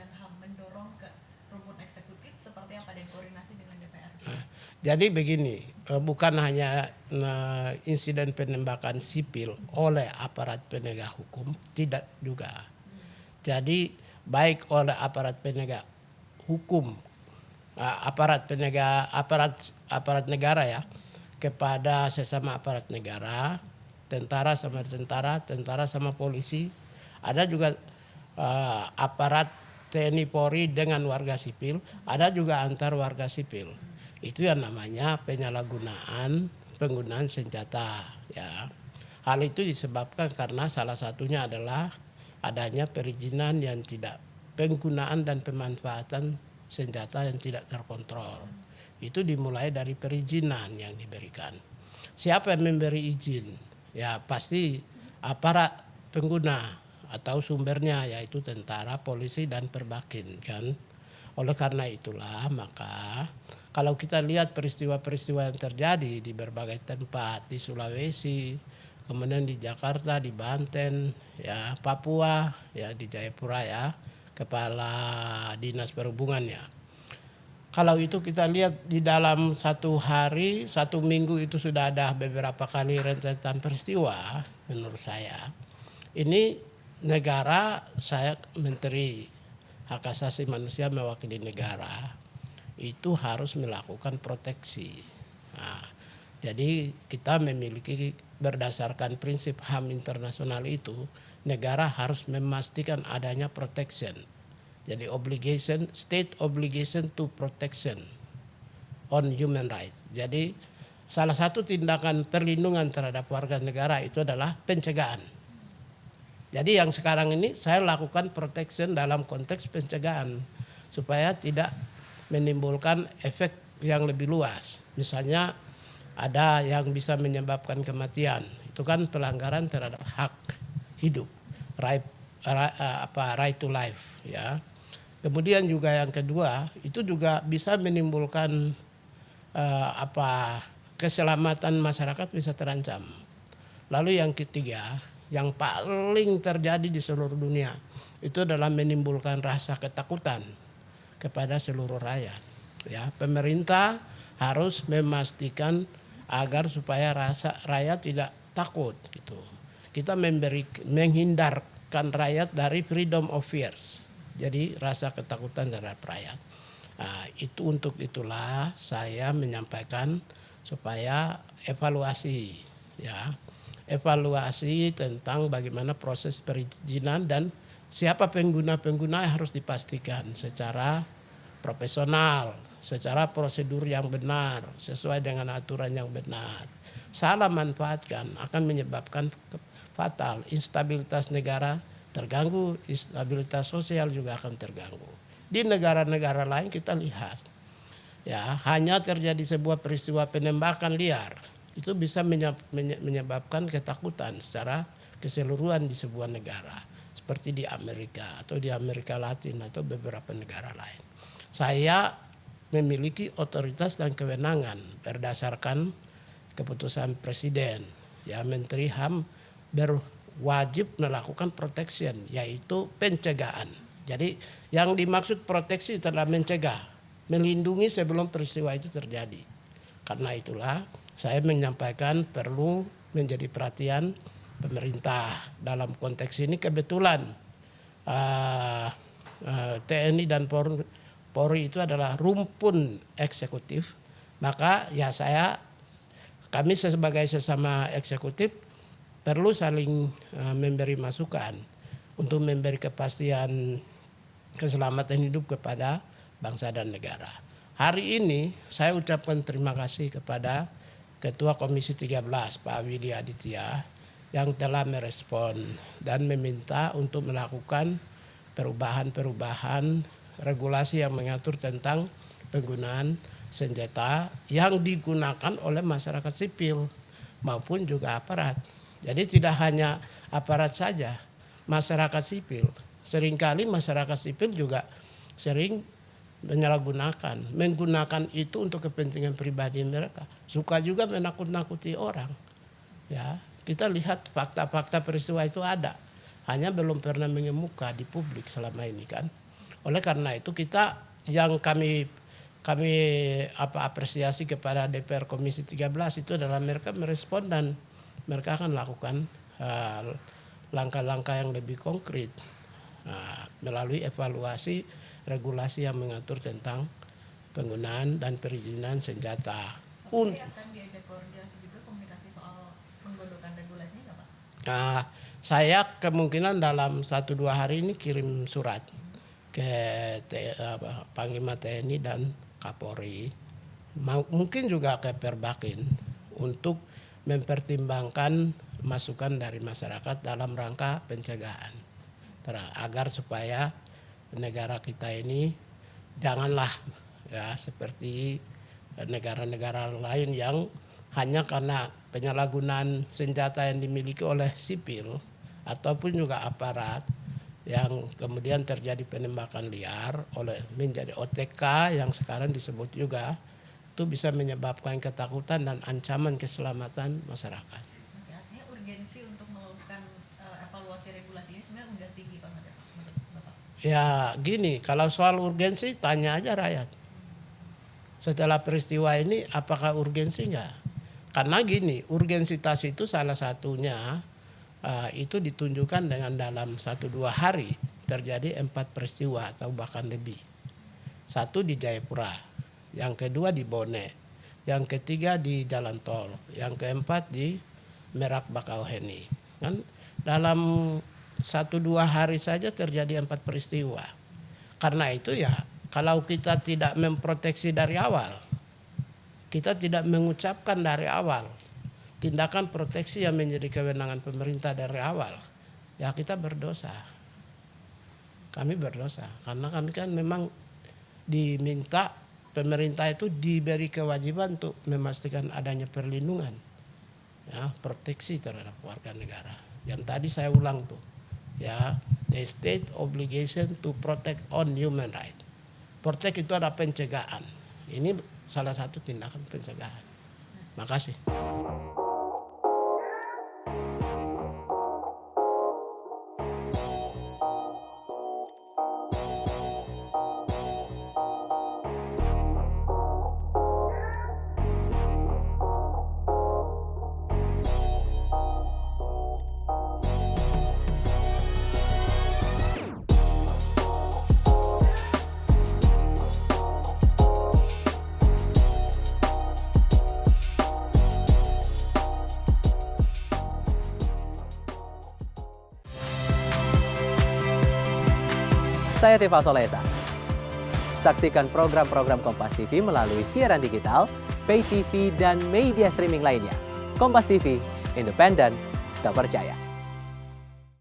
dan HAM mendorong ke rumpun eksekutif seperti apa dan koordinasi dengan DPR? Jadi begini, bukan hanya insiden penembakan sipil oleh aparat penegak hukum, tidak juga. Jadi baik oleh aparat penegak hukum, aparat negara ya, kepada sesama aparat negara, tentara sama tentara, tentara sama polisi, ada juga aparat TNI Polri dengan warga sipil, ada juga antar warga sipil. Itu yang namanya penggunaan senjata ya. Hal itu disebabkan karena salah satunya adalah adanya perizinan yang tidak, penggunaan dan pemanfaatan senjata yang tidak terkontrol. Itu dimulai dari perizinan yang diberikan. Siapa yang memberi izin? Ya pasti aparat pengguna atau sumbernya, yaitu tentara, polisi, dan perbakin kan. Oleh karena itulah maka kalau kita lihat peristiwa-peristiwa yang terjadi di berbagai tempat, di Sulawesi, kemudian di Jakarta, di Banten, ya Papua, ya di Jayapura ya, kepala dinas perhubungannya. Kalau itu kita lihat di dalam satu hari, satu minggu itu sudah ada beberapa kali rentetan peristiwa. Menurut saya ini negara, saya Menteri Hak Asasi Manusia mewakili negara, itu harus melakukan proteksi. Nah, jadi kita memiliki berdasarkan prinsip HAM internasional itu, negara harus memastikan adanya protection. Jadi state obligation to protection on human right. Jadi salah satu tindakan perlindungan terhadap warga negara itu adalah pencegahan. Jadi yang sekarang ini saya lakukan protection dalam konteks pencegahan supaya tidak menimbulkan efek yang lebih luas. Misalnya ada yang bisa menyebabkan kematian, itu kan pelanggaran terhadap hak hidup, right to life ya. Kemudian juga yang kedua itu juga bisa menimbulkan keselamatan masyarakat bisa terancam. Lalu yang ketiga, yang paling terjadi di seluruh dunia itu adalah menimbulkan rasa ketakutan kepada seluruh rakyat. Ya, pemerintah harus memastikan agar supaya rakyat tidak takut gitu. Kita menghindarkan rakyat dari freedom of fears. Jadi rasa ketakutan terhadap rakyat. Nah, itu untuk itulah saya menyampaikan supaya evaluasi ya. Evaluasi tentang bagaimana proses perizinan dan siapa pengguna-pengguna harus dipastikan secara profesional, secara prosedur yang benar, sesuai dengan aturan yang benar. Salah manfaatkan akan menyebabkan fatal, instabilitas negara terganggu, stabilitas sosial juga akan terganggu. Di negara-negara lain kita lihat, ya hanya terjadi sebuah peristiwa penembakan liar, itu bisa menyebabkan ketakutan secara keseluruhan di sebuah negara, seperti di Amerika atau di Amerika Latin atau beberapa negara lain. Saya memiliki otoritas dan kewenangan berdasarkan keputusan Presiden, ya Menteri HAM wajib melakukan protection, yaitu pencegahan. Jadi yang dimaksud proteksi adalah mencegah, melindungi sebelum peristiwa itu terjadi. Karena itulah saya menyampaikan perlu menjadi perhatian pemerintah dalam konteks ini. Kebetulan TNI dan Polri itu adalah rumpun eksekutif, maka ya kami sebagai sesama eksekutif perlu saling memberi masukan untuk memberi kepastian keselamatan hidup kepada bangsa dan negara. Hari ini saya ucapkan terima kasih kepada Ketua Komisi 13 Pak Willy Aditya yang telah merespon dan meminta untuk melakukan perubahan regulasi yang mengatur tentang penggunaan senjata yang digunakan oleh masyarakat sipil maupun juga aparat. Jadi tidak hanya aparat saja, masyarakat sipil. Seringkali masyarakat sipil juga sering menggunakan itu untuk kepentingan pribadi mereka. Suka juga menakut-nakuti orang. Ya, kita lihat fakta-fakta peristiwa itu ada, hanya belum pernah mengemuka di publik selama ini kan. Oleh karena itu kita yang kami apresiasi kepada DPR Komisi 13 itu adalah mereka merespon dan mereka akan lakukan langkah-langkah yang lebih konkret melalui evaluasi regulasi yang mengatur tentang penggunaan dan perizinan senjata. Apakah akan diajak koordinasi juga komunikasi soal penggodokan regulasinya nggak Pak? Saya kemungkinan dalam 1-2 hari ini kirim surat ke Panglima TNI dan Kapolri, mungkin juga ke Perbakin untuk mempertimbangkan masukan dari masyarakat dalam rangka pencegahan, agar supaya negara kita ini janganlah ya seperti negara-negara lain yang hanya karena penyalahgunaan senjata yang dimiliki oleh sipil ataupun juga aparat yang kemudian terjadi penembakan liar menjadi OTK yang sekarang disebut juga, itu bisa menyebabkan ketakutan dan ancaman keselamatan masyarakat. Artinya urgensi untuk melakukan evaluasi regulasi ini sebenarnya udah tinggi Pak menurut Bapak? Ya gini, kalau soal urgensi tanya aja rakyat. Setelah peristiwa ini apakah urgensi enggak? Karena gini, urgensitas itu salah satunya itu ditunjukkan dengan dalam 1-2 hari terjadi 4 peristiwa atau bahkan lebih. 1 di Jayapura, yang kedua di Bone, yang ketiga di Jalan Tol, yang keempat di Merak Bakauheni. Kan dalam 1-2 hari saja terjadi 4 peristiwa. Karena itu ya kalau kita tidak memproteksi dari awal, kita tidak mengucapkan dari awal tindakan proteksi yang menjadi kewenangan pemerintah dari awal, ya kita berdosa. Kami berdosa karena kami kan memang diminta pemerintah itu diberi kewajiban untuk memastikan adanya perlindungan, ya, proteksi terhadap warga negara. Yang tadi saya ulang tuh, ya, the state obligation to protect on human right. Protect itu ada pencegahan. Ini salah satu tindakan pencegahan. Makasih. Saya Tifa Solesa. Saksikan program-program Kompas TV melalui siaran digital, pay TV, dan media streaming lainnya. Kompas TV, independen, terpercaya.